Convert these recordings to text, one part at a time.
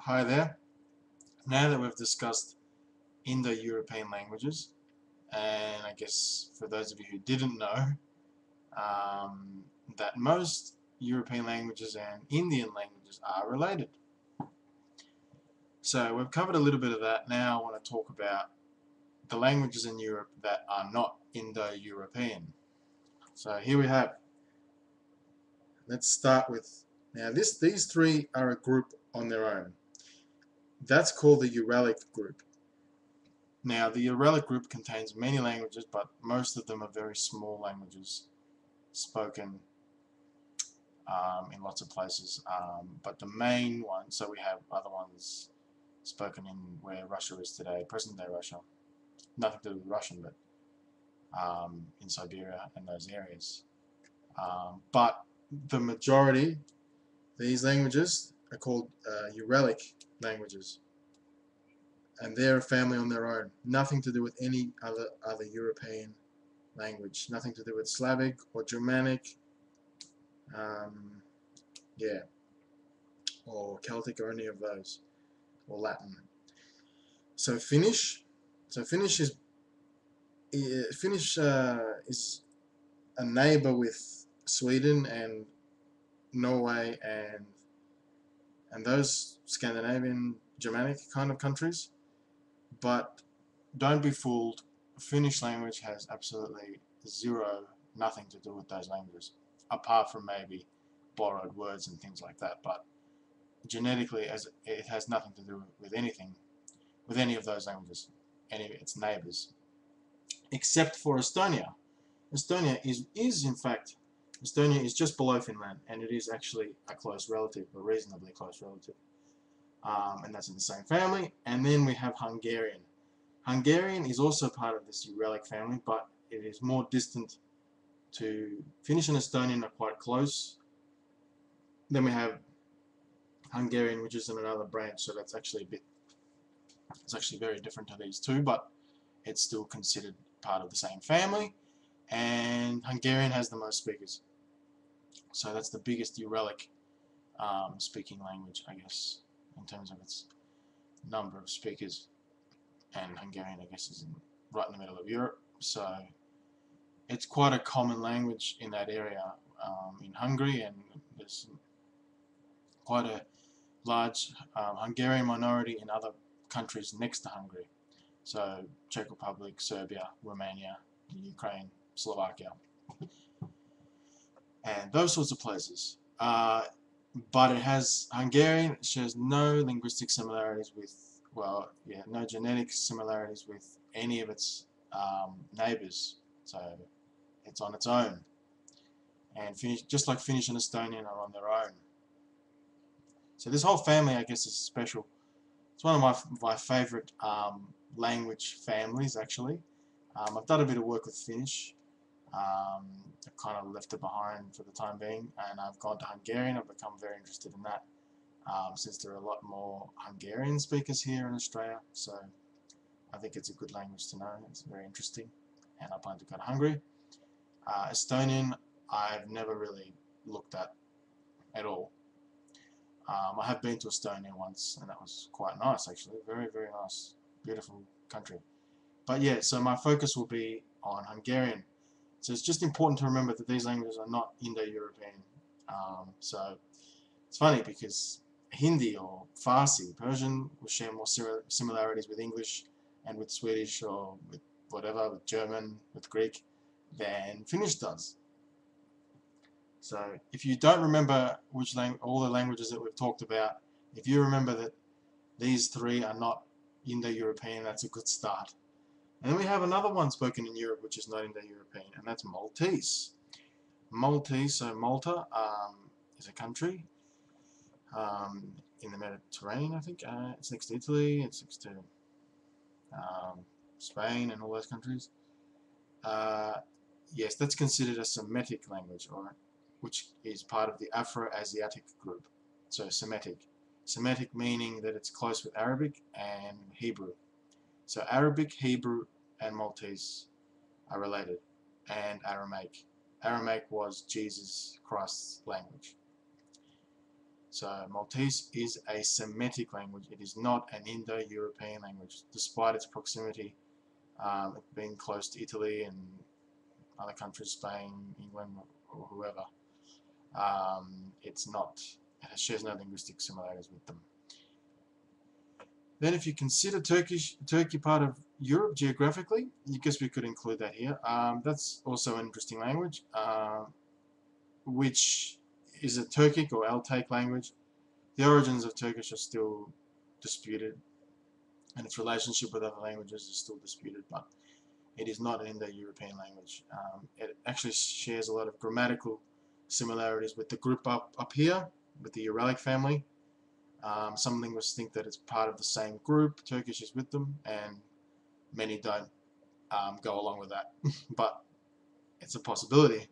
Hi there. Now that we've discussed Indo-European languages, and I guess for those of you who didn't know, um, that most European languages and Indian languages are related. So we've covered a little bit of that. Now I want to talk about the languages in Europe that are not Indo-European. So here we have. Let's start with, now these three are a group on their own. That's called the Uralic group. Now, the Uralic group contains many languages, but most of them are very small languages spoken in lots of places. But the main one, so we have other ones spoken in where Russia is today, present-day Russia. Nothing to do with Russian, but in Siberia and those areas. But the majority, these languages are called Uralic languages. And they're a family on their own. Nothing to do with any other European language. Nothing to do with Slavic or Germanic, yeah, or Celtic or any of those, or Latin. So Finnish. So Finnish is a neighbor with Sweden and Norway and those Scandinavian Germanic kind of countries. But don't be fooled. Finnish language has absolutely nothing to do with those languages, apart from maybe borrowed words and things like that. But genetically, as it has nothing to do with anything, with any of those languages, any of its neighbors, except for Estonia. Estonia is in fact, Estonia is just below Finland, and it is actually a close relative, a reasonably close relative. And that's in the same family. And then we have Hungarian. Hungarian is also part of this Uralic family, but it is more distant to Finnish and Estonian are quite close. Then we have Hungarian, which is in another branch, so that's actually it's actually very different to these two, but it's still considered part of the same family. And Hungarian has the most speakers. So that's the biggest Uralic speaking language, I guess, in terms of its number of speakers. And Hungarian, I guess, is right in the middle of Europe. So it's quite a common language in that area in Hungary, and there's quite a large Hungarian minority in other countries next to Hungary. So Czech Republic, Serbia, Romania, Ukraine, Slovakia, and those sorts of places. But it has Hungarian shares no linguistic similarities with, well, yeah, no genetic similarities with any of its neighbours. So it's on its own. And Finnish, just like Finnish and Estonian are on their own. So this whole family, I guess, is special. It's one of my favourite language families, actually. I've done a bit of work with Finnish. I've kind of left it behind for the time being, and I've gone to Hungarian. I've become very interested in that since there are a lot more Hungarian speakers here in Australia. So I think it's a good language to know. It's very interesting, and I plan to go to Hungary. Estonian, I've never really looked at all. I have been to Estonia once, and that was quite nice, actually. Very, very nice. Beautiful country. But yeah, so my focus will be on Hungarian. So it's just important to remember that these languages are not Indo-European. So it's funny because Hindi or Farsi, Persian, will share more similarities with English and with Swedish or with whatever, with German, with Greek, than Finnish does. So if you don't remember all the languages that we've talked about, if you remember that these three are not Indo-European, that's a good start. And then we have another one spoken in Europe which is not Indo-European, and that's Maltese. Maltese, so Malta is a country in the Mediterranean, I think. It's next to Italy, it's next to Spain and all those countries. Yes, that's considered a Semitic language, which is part of the Afro-Asiatic group. So Semitic. Semitic meaning that it's close with Arabic and Hebrew. So Arabic, Hebrew, and Maltese are related, and Aramaic. Aramaic was Jesus Christ's language. So Maltese is a Semitic language. It is not an Indo-European language, despite its proximity, being close to Italy and other countries, Spain, England, or whoever. It's not. It shares no linguistic similarities with them. Then if you consider Turkey part of Europe geographically, I guess we could include that here. That's also an interesting language, which is a Turkic or Altaic language. The origins of Turkish are still disputed, and its relationship with other languages is still disputed, but it is not an Indo-European language. It actually shares a lot of grammatical similarities with the group up here, with the Uralic family. Some linguists think that it's part of the same group, Turkish is with them, and many don't go along with that, but it's a possibility.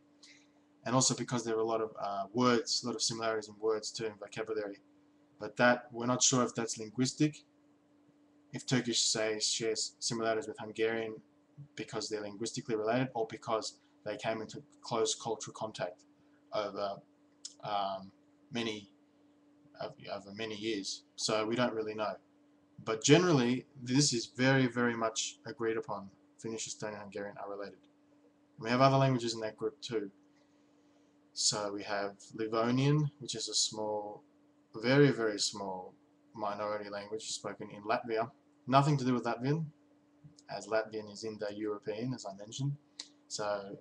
And also because there are a lot of words, a lot of similarities in words too, and vocabulary, but that we're not sure if that's linguistic. If Turkish, say, shares similarities with Hungarian because they're linguistically related, or because they came into close cultural contact over many years. So we don't really know. But generally, this is very, very much agreed upon. Finnish, Estonian, and Hungarian are related. We have other languages in that group too. So we have Livonian, which is a small, very, very small minority language spoken in Latvia. Nothing to do with Latvian, as Latvian is Indo-European, as I mentioned. So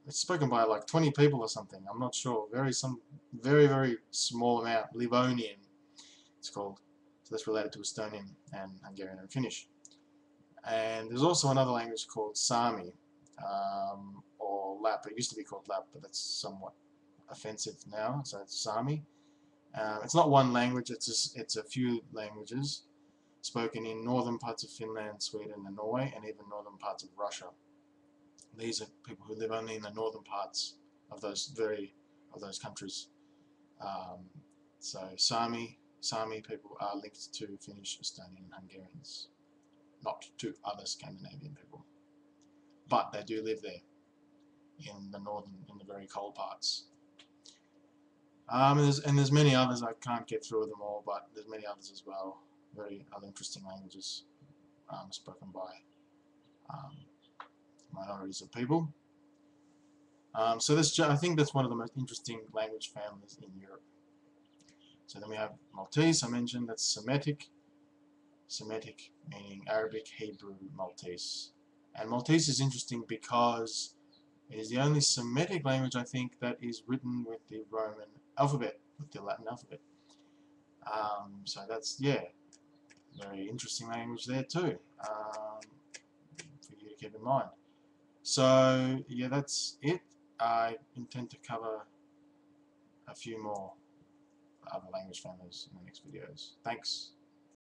it's spoken by like 20 people or something. I'm not sure. Some very, very small amount. Livonian, it's called. So that's related to Estonian and Hungarian and Finnish. And there's also another language called Sami, or Lap. It used to be called Lap, but that's somewhat offensive now. So it's Sami. It's not one language. It's a few languages spoken in northern parts of Finland, Sweden, and Norway, and even northern parts of Russia. These are people who live only in the northern parts of those countries. So Sami people are linked to Finnish, Estonian, and Hungarians, not to other Scandinavian people, but they do live there in the very cold parts. And there's many others. I can't get through them all, but there's many others as well. Very other interesting languages spoken by minorities of people. So I think that's one of the most interesting language families in Europe. So then we have Maltese, I mentioned, that's Semitic. Semitic meaning Arabic, Hebrew, Maltese. And Maltese is interesting because it is the only Semitic language, I think, that is written with the Roman alphabet, with the Latin alphabet. So that's, yeah, very interesting language there too, for you to keep in mind. So, yeah, that's it. I intend to cover a few more other language families in the next videos. Thanks.